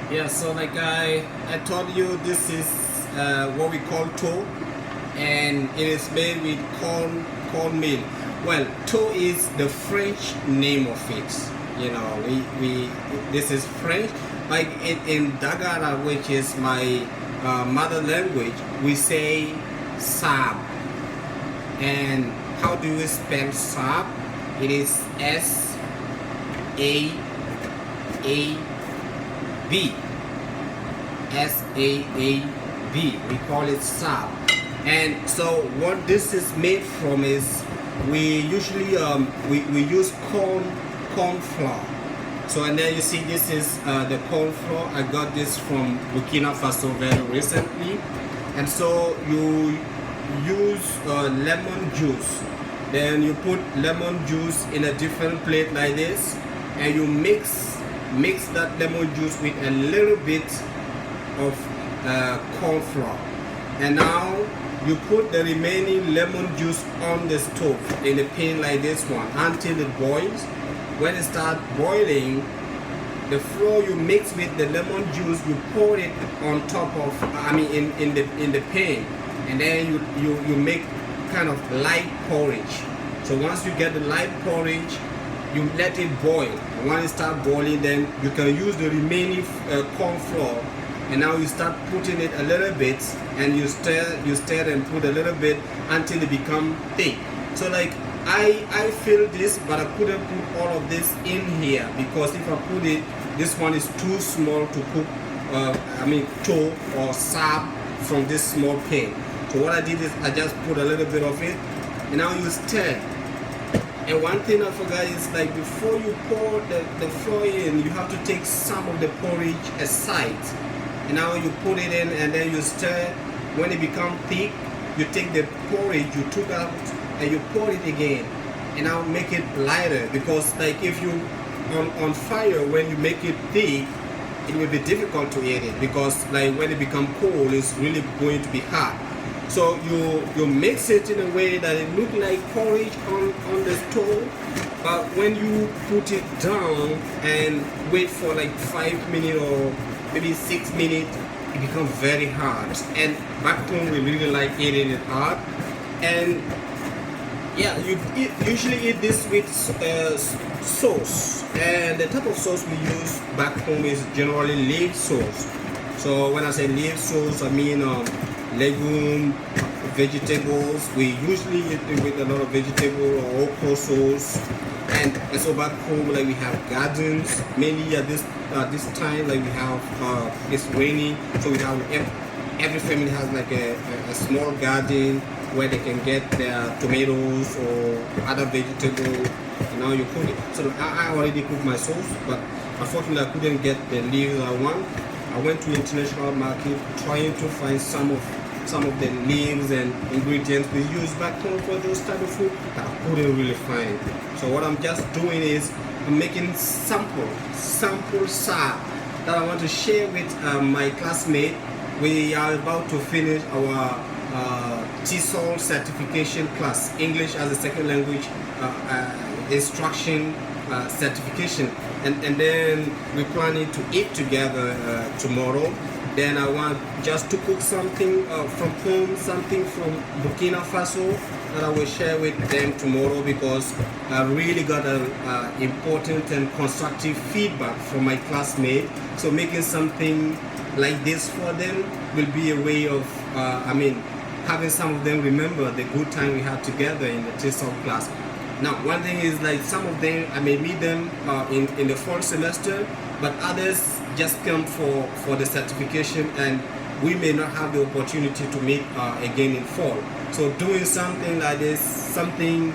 Yeah, so like I told you, this is what we call tow, and it is made with cornmeal. Well, tow is the French name of it. You know, we this is French. Like in Dagara, which is my mother language, we say Saab. And how do you spell Saab? It is S-A-A-B. S-A-A-B. We call it Saab. And so what this is made from is we usually we use corn flour. So and then you see this is the corn flour. I got this from Burkina Faso very recently. And so you use lemon juice. Then you put lemon juice in a different plate like this, and you mix that lemon juice with a little bit of corn flour. And now you put the remaining lemon juice on the stove in a pan like this one until it boils. When it starts boiling, the flour you mix with the lemon juice, you pour it on top of, in the pan, and then you make kind of light porridge. So once you get the light porridge, you let it boil. When it starts boiling, then you can use the remaining corn flour, and now you start putting it a little bit, and you stir and put a little bit until it become thick. So like I feel this, but I couldn't put all of this in here because if I put it, this one is too small to cook. Tow or Saab from this small pan. So what I did is I just put a little bit of it, and now you stir. And one thing I forgot is, like, before you pour the flour in, you have to take some of the porridge aside. And now you put it in, and then you stir. When it becomes thick, you take the porridge you took out and you pour it again. And now make it lighter, because like if you on fire, when you make it thick, it will be difficult to eat it, because like when it becomes cold, it's really going to be hard. So you mix it in a way that it looks like porridge on the stove, but when you put it down and wait for like 5 minutes or maybe 6 minutes, it becomes very hard. And back home we really like eating it hard. And yeah, you usually eat this with sauce, and the type of sauce we use back home is generally leaf sauce. So when I say leaf sauce, I mean legume, vegetables. We usually eat it with a lot of vegetable or okra sauce. And so back home, like, we have gardens. Mainly at this time, like, we have it's raining, so we have every family has like a small garden where they can get their tomatoes or other vegetables. You know, you put it. So I already cooked my sauce, but unfortunately I couldn't get the leaves I want. I went to international market trying to find some of the leaves and ingredients we use back home for those type of food that I couldn't really find. So what I'm just doing is I'm making sample Saab that I want to share with my classmate. We are about to finish our TESOL certification class, English as a second language instruction certification, and then we're planning to eat together tomorrow. Then I want just to cook something from home, something from Burkina Faso that I will share with them tomorrow, because I really got important and constructive feedback from my classmates. So making something like this for them will be a way of, having some of them remember the good time we had together in the TESOL class. Now, one thing is, like, some of them I may meet them in the fall semester, but others just come for the certification, and we may not have the opportunity to meet again in fall. So doing something like this, something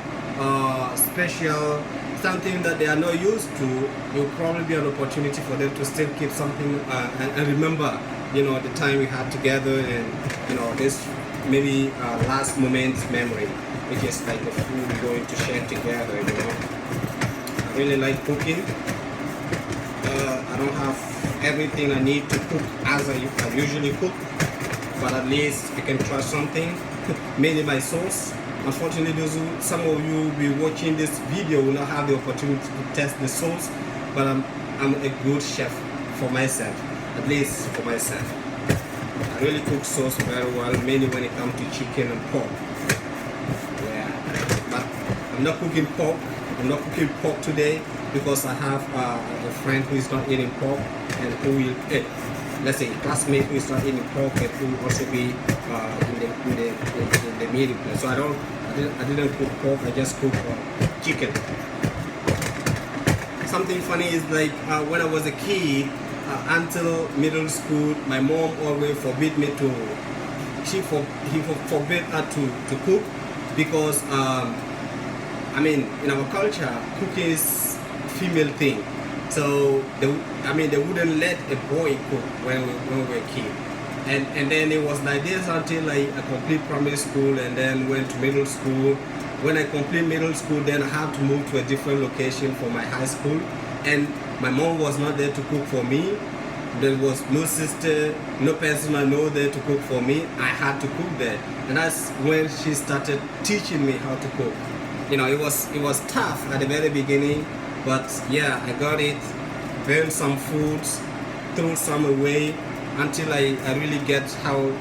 special, something that they are not used to, will probably be an opportunity for them to still keep something and remember, you know, the time we had together, and, you know, this maybe last moment's memory, which is like the food we're going to share together. You know, I really like cooking. I don't have everything I need to cook as I usually cook, but at least I can try something made in my sauce. Unfortunately, some of you will be watching this video will not have the opportunity to test the sauce, but I'm a good chef for myself. at least for myself. I really cook sauce very well, mainly when it comes to chicken and pork. Yeah, but I'm not cooking pork. I'm not cooking pork today because I have a friend who is not eating pork and who will, let's say, a classmate who is not eating pork and who will also be in the meeting place. So I didn't cook pork. I just cooked chicken. Something funny is like when I was a kid, until middle school, my mom always forbid me to. He forbid her to cook because I mean, in our culture, cooking is female thing. So they wouldn't let a boy cook when we were a kid. And then it was like this until I complete primary school and then went to middle school. When I complete middle school, then I had to move to a different location for my high school. And my mom was not there to cook for me. There was no sister, no person I know there to cook for me. I had to cook there. And that's when she started teaching me how to cook. You know, it was tough at the very beginning, but yeah, I got it. Burned some foods, threw some away until I really get how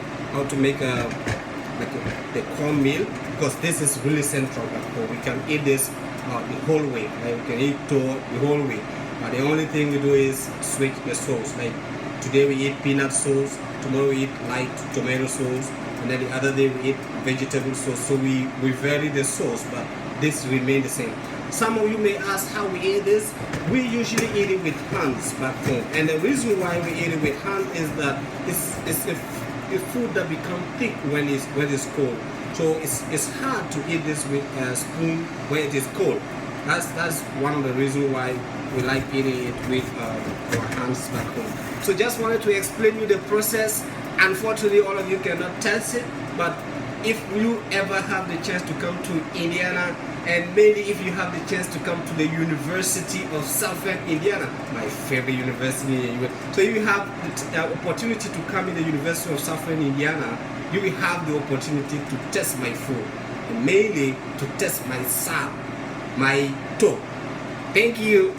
to make the cornmeal, because this is really central. We can eat this the whole way. Like we can eat the whole way. But the only thing we do is switch the sauce. Like today we eat peanut sauce, tomorrow we eat light tomato sauce, and then the other day we eat vegetable sauce. So we vary the sauce, but this remain the same. Some of you may ask how we eat this. We usually eat it with hands back home, and the reason why we eat it with hands is that it's a food that becomes thick when it's cold. So it's hard to eat this with a spoon when it is cold. That's one of the reasons why we like eating it with our hands back home. So just wanted to explain you the process. Unfortunately, all of you cannot test it, but if you ever have the chance to come to Indiana, and mainly if you have the chance to come to the University of Southern Indiana, my favorite university in the US. So if you have the opportunity to come in the University of Southern Indiana, you will have the opportunity to test my food, and mainly to test my Saab, my toe. Thank you.